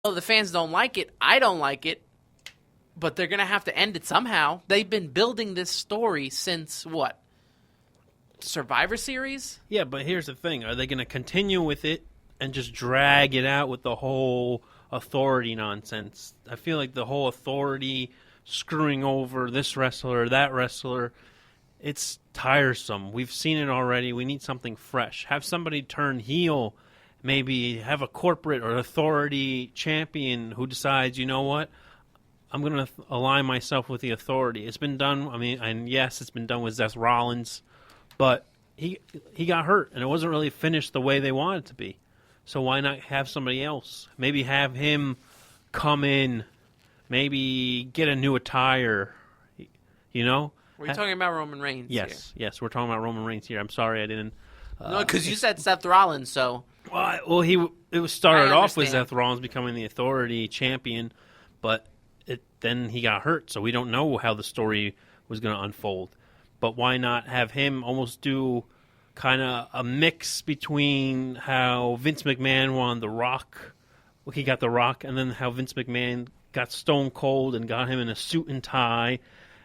the fans don't like it. I don't like it. But they're going to have to end it somehow. They've been building this story since, what? Survivor Series? Yeah, but here's the thing. Are they going to continue with it and just drag it out with the whole authority nonsense? I feel like the whole authority screwing over this wrestler, that wrestler, it's tiresome. We've seen it already. We need something fresh. Have somebody turn heel. Maybe have a corporate or authority champion who decides, you know what? I'm going to align myself with the authority. It's been done. I mean, and yes, it's been done with Seth Rollins, but he got hurt, and it wasn't really finished the way they wanted it to be. So why not have somebody else? Maybe have him come in, maybe get a new attire, you know? Were you talking about Roman Reigns Yes, we're talking about Roman Reigns here. I'm sorry I didn't. No, because you said Seth Rollins, so. Well, it was started off with Seth Rollins becoming the authority champion, but then he got hurt, so we don't know how the story was going to unfold. But why not have him almost do kind of a mix between how Vince McMahon wanted The Rock, he got The Rock, and then how Vince McMahon got Stone Cold and got him in a suit and tie,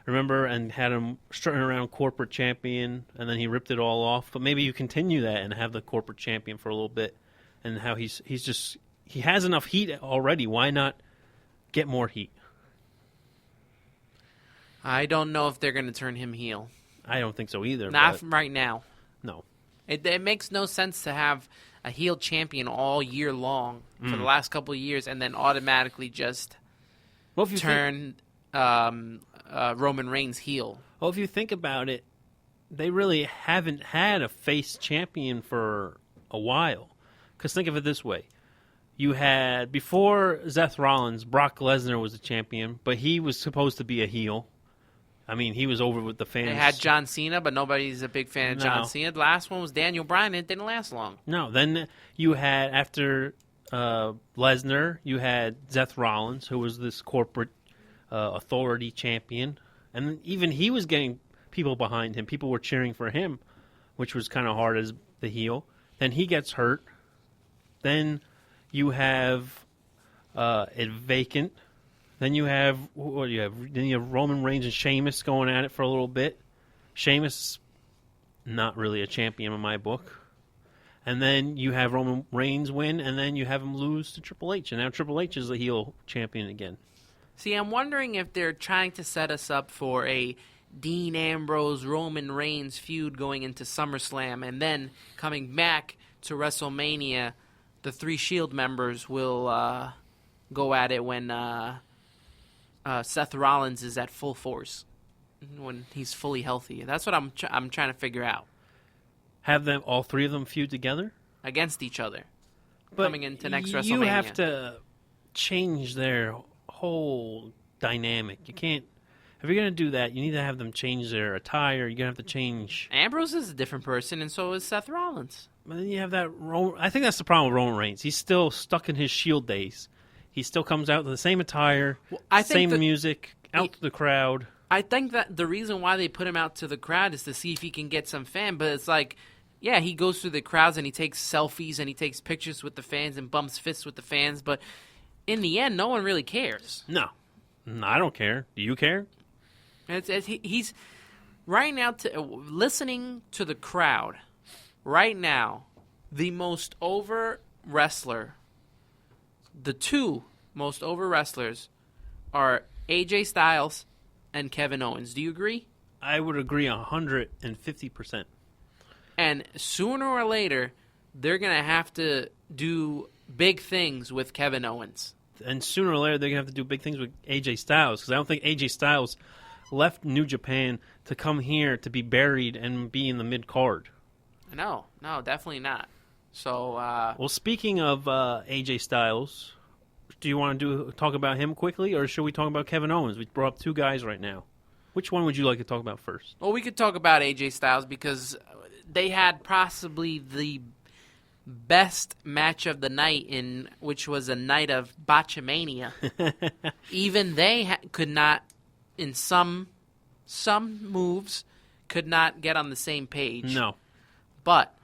remember, and had him strutting around corporate champion, and then he ripped it all off. But maybe you continue that and have the corporate champion for a little bit, and how he has enough heat already. Why not get more heat? I don't know if they're going to turn him heel. I don't think so either. Not right now. No. It makes no sense to have a heel champion all year long for the last couple of years and then automatically just turn Roman Reigns heel. Well, if you think about it, they really haven't had a face champion for a while. Because think of it this way. You had, before Seth Rollins, Brock Lesnar was a champion, but he was supposed to be a heel. I mean, he was over with the fans. They had John Cena, but nobody's a big fan of John Cena. The last one was Daniel Bryan, and it didn't last long. No, then you had, after Lesnar, you had Seth Rollins, who was this corporate authority champion. And even he was getting people behind him. People were cheering for him, which was kind of hard as the heel. Then he gets hurt. Then you have it vacant. Then you have Then you have Roman Reigns and Sheamus going at it for a little bit. Sheamus, not really a champion in my book. And then you have Roman Reigns win, and then you have him lose to Triple H. And now Triple H is the heel champion again. See, I'm wondering if they're trying to set us up for a Dean Ambrose, Roman Reigns feud going into SummerSlam, and then coming back to WrestleMania, the three Shield members will go at it when Seth Rollins is at full force, when he's fully healthy. That's what I'm trying to figure out. Have them, all three of them, feud together against each other, but coming into next WrestleMania. You have to change their whole dynamic. You can't. If you're going to do that, you need to have them change their attire. You're going to have to change. Ambrose is a different person, and so is Seth Rollins. But then you have that. I think that's the problem with Roman Reigns. He's still stuck in his Shield days. He still comes out with the same attire, same music, out to the crowd. I think that the reason why they put him out to the crowd is to see if he can get some fan. But it's like, yeah, he goes through the crowds and he takes selfies and he takes pictures with the fans and bumps fists with the fans. But in the end, no one really cares. No, I don't care. Do you care? He's right now listening to the crowd. Right now, the most over wrestler. The two most over wrestlers are AJ Styles and Kevin Owens. Do you agree? I would agree 150%. And sooner or later, they're going to have to do big things with Kevin Owens. And sooner or later, they're going to have to do big things with AJ Styles, because I don't think AJ Styles left New Japan to come here to be buried and be in the mid-card. No, definitely not. So, well, speaking of AJ Styles, do you want to talk about him quickly, or should we talk about Kevin Owens? We brought up two guys right now. Which one would you like to talk about first? Well, we could talk about AJ Styles because they had possibly the best match of the night, which was a night of botchamania. Even they could not, in some moves, could not get on the same page. No. But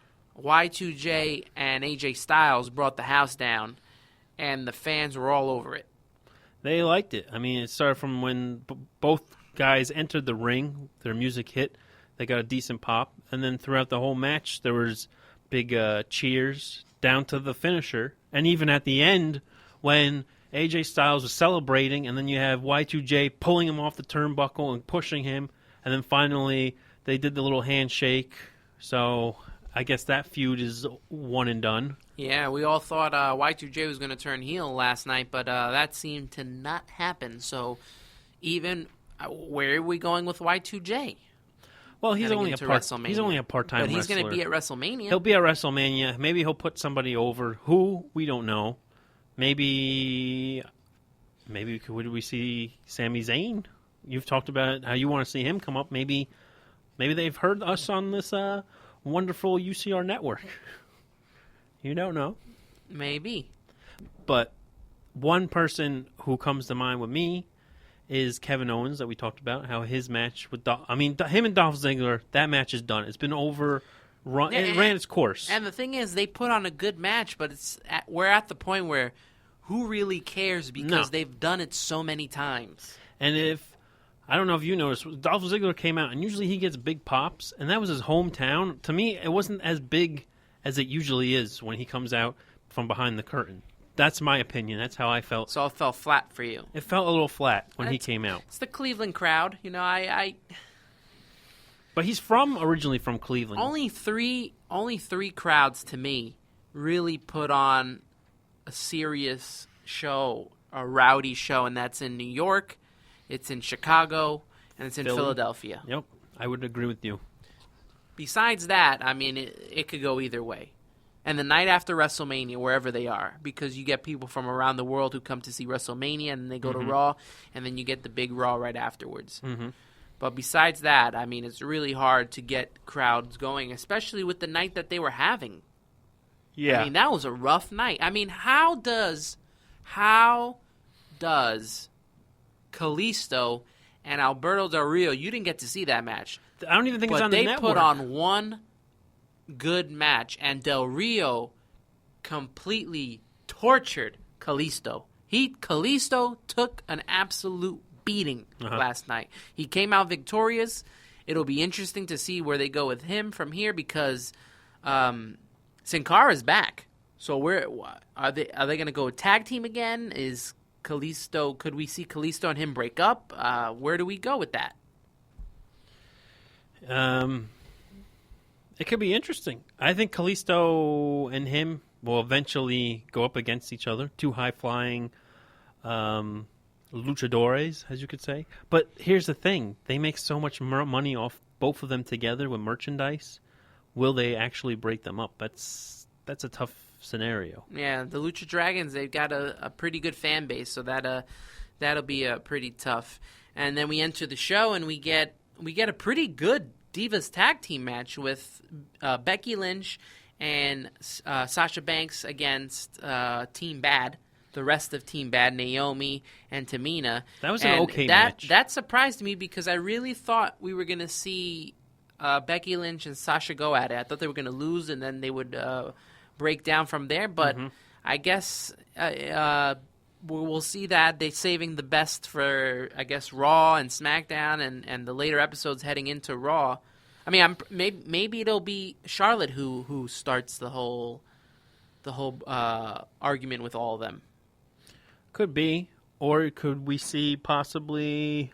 Y2J and AJ Styles brought the house down, and the fans were all over it. They liked it. I mean, it started from when both guys entered the ring, their music hit, they got a decent pop, and then throughout the whole match, there was big cheers down to the finisher, and even at the end, when AJ Styles was celebrating, and then you have Y2J pulling him off the turnbuckle and pushing him, and then finally they did the little handshake. So I guess that feud is one and done. Yeah, we all thought Y2J was going to turn heel last night, but that seemed to not happen. So even where are we going with Y2J? Well, he's only a part-time but he's wrestler. Going to be at WrestleMania. He'll be at WrestleMania. Maybe he'll put somebody over. Who? We don't know. Maybe would we see Sami Zayn? You've talked about how you want to see him come up. Maybe they've heard us on this wonderful UCR network. You don't know. Maybe. But one person who comes to mind with me is Kevin Owens, that we talked about, how his match with him and Dolph Ziggler, that match is done. It's been over. It ran its course. And the thing is, they put on a good match, but we're at the point where who really cares because they've done it so many times. And I don't know if you noticed, Dolph Ziggler came out, and usually he gets big pops, and that was his hometown. To me, it wasn't as big as it usually is when he comes out from behind the curtain. That's my opinion. That's how I felt. So it fell flat for you. It felt a little flat when he came out. It's the Cleveland crowd. You know, But he's originally from Cleveland. Only three crowds to me really put on a serious show, a rowdy show, and that's in New York, it's in Chicago, and it's in Philadelphia. Yep, I would agree with you. Besides that, I mean, it could go either way. And the night after WrestleMania, wherever they are, because you get people from around the world who come to see WrestleMania, and then they go to Raw, and then you get the big Raw right afterwards. Mm-hmm. But besides that, I mean, it's really hard to get crowds going, especially with the night that they were having. Yeah. I mean, that was a rough night. I mean, how does Kalisto and Alberto Del Rio, you didn't get to see that match. I don't even think it's on the network. But they put on one good match, and Del Rio completely tortured Kalisto. Kalisto took an absolute beating last night. He came out victorious. It'll be interesting to see where they go with him from here because Sin Cara's back. So are they going to go tag team again? Is Kalisto? Could we see Kalisto and him break up? Where do we go with that? It could be interesting. I think Kalisto and him will eventually go up against each other. Two high-flying luchadores, as you could say. But here's the thing. They make so much money off both of them together with merchandise. Will they actually break them up? That's a tough scenario. Yeah, the Lucha Dragons, they've got a pretty good fan base, so that'll be pretty tough. And then we enter the show, and we get a pretty good Divas tag team match with Becky Lynch and Sasha Banks against Team Bad, the rest of Team Bad, Naomi and Tamina. That was an okay match. That surprised me because I really thought we were going to see Becky Lynch and Sasha go at it. I thought they were going to lose and then they would break down from there, but I guess we'll see that they're saving the best for, I guess, Raw and SmackDown and the later episodes heading into Raw. I mean, maybe it'll be Charlotte who starts the whole argument with all of them. Could be, or could we see possibly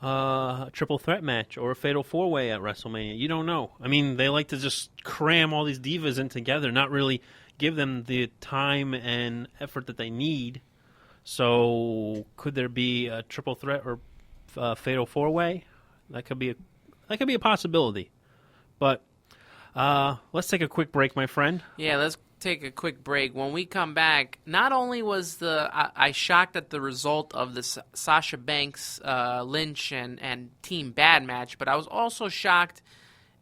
a triple threat match or a fatal four-way at WrestleMania? You don't know. I mean, they like to just cram all these divas in together, not really give them the time and effort that they need. So, could there be a triple threat or fatal four-way? That could be a possibility. But let's take a quick break, my friend. Yeah, let's take a quick break. When we come back, not only was I shocked at the result of the Sasha Banks, Lynch, and Team Bad match, but I was also shocked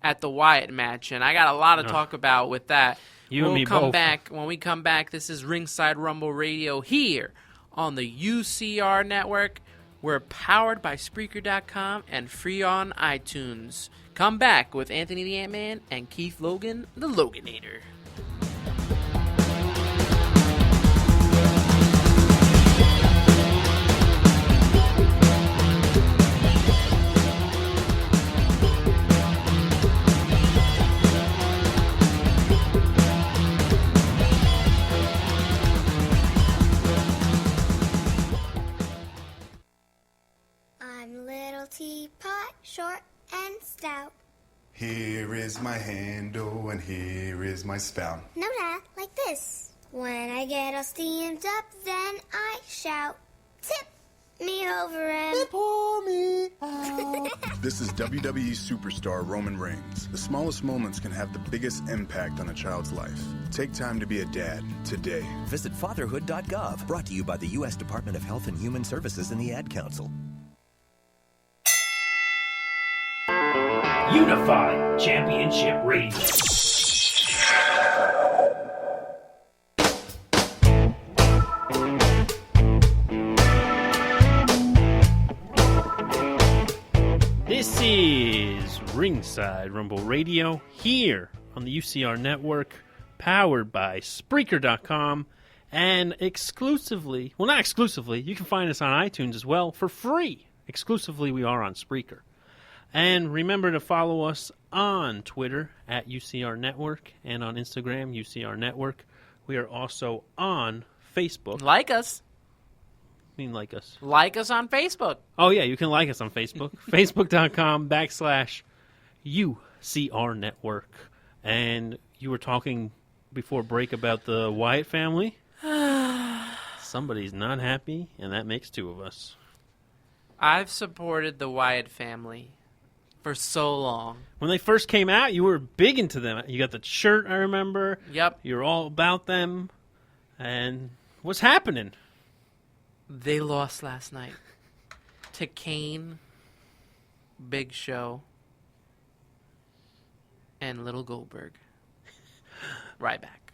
at the Wyatt match, and I got a lot to talk about with that. And me both. When we come back, this is Ringside Rumble Radio here on the UCR Network. We're powered by Spreaker.com and free on iTunes. Come back with Anthony the Ant-Man and Keith Logan, the Loganator. short and stout. Here is my handle and here is my spout. No, Dad, like this. When I get all steamed up, then I shout, tip me over and pour me out. This is WWE superstar Roman Reigns. The smallest moments can have the biggest impact on a child's life. Take time to be a dad today. Visit fatherhood.gov. Brought to you by the U.S. Department of Health and Human Services and the Ad Council. Unified Championship Radio. This is Ringside Rumble Radio here on the UCR Network, powered by Spreaker.com, and exclusively, well, not exclusively, you can find us on iTunes as well for free. Exclusively, we are on Spreaker. And remember to follow us on Twitter at UCR Network and on Instagram, UCR Network. We are also on Facebook. Like us. I mean, like us. Like us on Facebook. Oh, yeah, you can like us on Facebook. Facebook.com/UCR Network. And you were talking before break about the Wyatt family. Somebody's not happy, and that makes two of us. I've supported the Wyatt family for so long. When they first came out, you were big into them. You got the shirt, I remember. Yep. You were all about them. And what's happening? They lost last night to Kane, Big Show, and Little Goldberg. Ryback.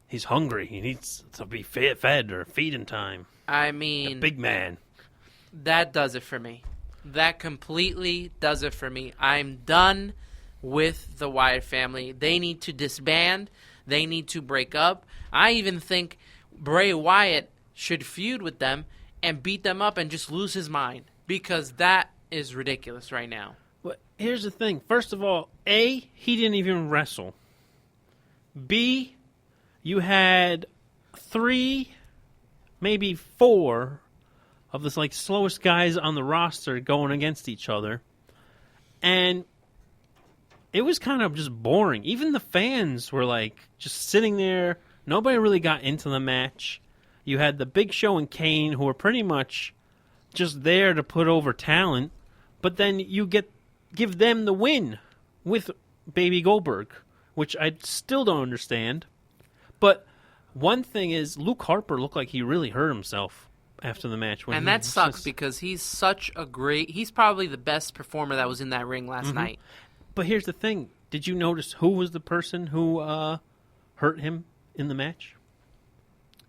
He's hungry. He needs to be fed or feeding time. I mean, the big man. That does it for me. That completely does it for me. I'm done with the Wyatt family. They need to disband. They need to break up. I even think Bray Wyatt should feud with them and beat them up and just lose his mind, because that is ridiculous right now. But here's the thing. First of all, A, he didn't even wrestle. B, you had 3, maybe 4 of the slowest guys on the roster going against each other. And it was kind of just boring. Even the fans were just sitting there. Nobody really got into the match. You had the Big Show and Kane, who were pretty much just there to put over talent. But then you give them the win with Baby Goldberg, which I still don't understand. But one thing is, Luke Harper looked like he really hurt himself after the match. And that sucks because he's he's probably the best performer that was in that ring last night. But here's the thing. Did you notice who was the person who hurt him in the match?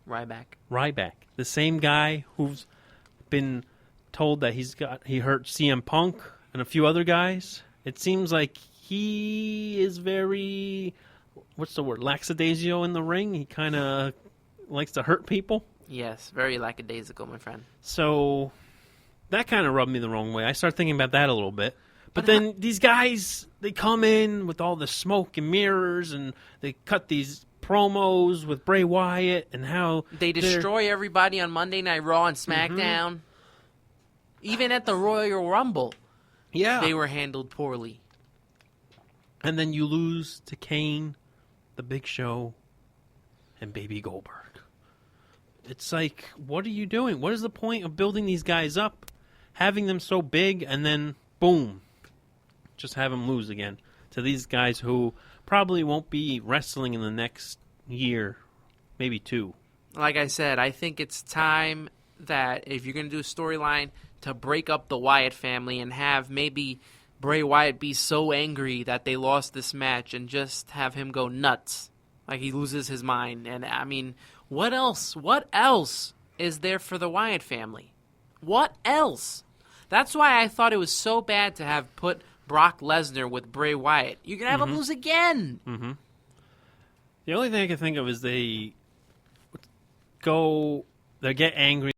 Ryback. The same guy who's been told that he hurt CM Punk and a few other guys. It seems like he is very, lackadaisical in the ring. He kind of likes to hurt people. Yes, very lackadaisical, my friend. So that kind of rubbed me the wrong way. I started thinking about that a little bit. But then these guys, they come in with all the smoke and mirrors, and they cut these promos with Bray Wyatt and how they destroy everybody on Monday Night Raw and SmackDown. Even at the Royal Rumble, they were handled poorly. And then you lose to Kane, the Big Show, and Baby Goldberg. It's like, what are you doing? What is the point of building these guys up, having them so big, and then, boom, just have them lose again to these guys who probably won't be wrestling in the next year, maybe 2. Like I said, I think it's time that if you're going to do a storyline, to break up the Wyatt family and have maybe Bray Wyatt be so angry that they lost this match and just have him go nuts. Like he loses his mind. And, I mean, what else? What else is there for the Wyatt family? What else? That's why I thought it was so bad to have put Brock Lesnar with Bray Wyatt. You're going to have him lose again. Mm-hmm. The only thing I can think of is they get angry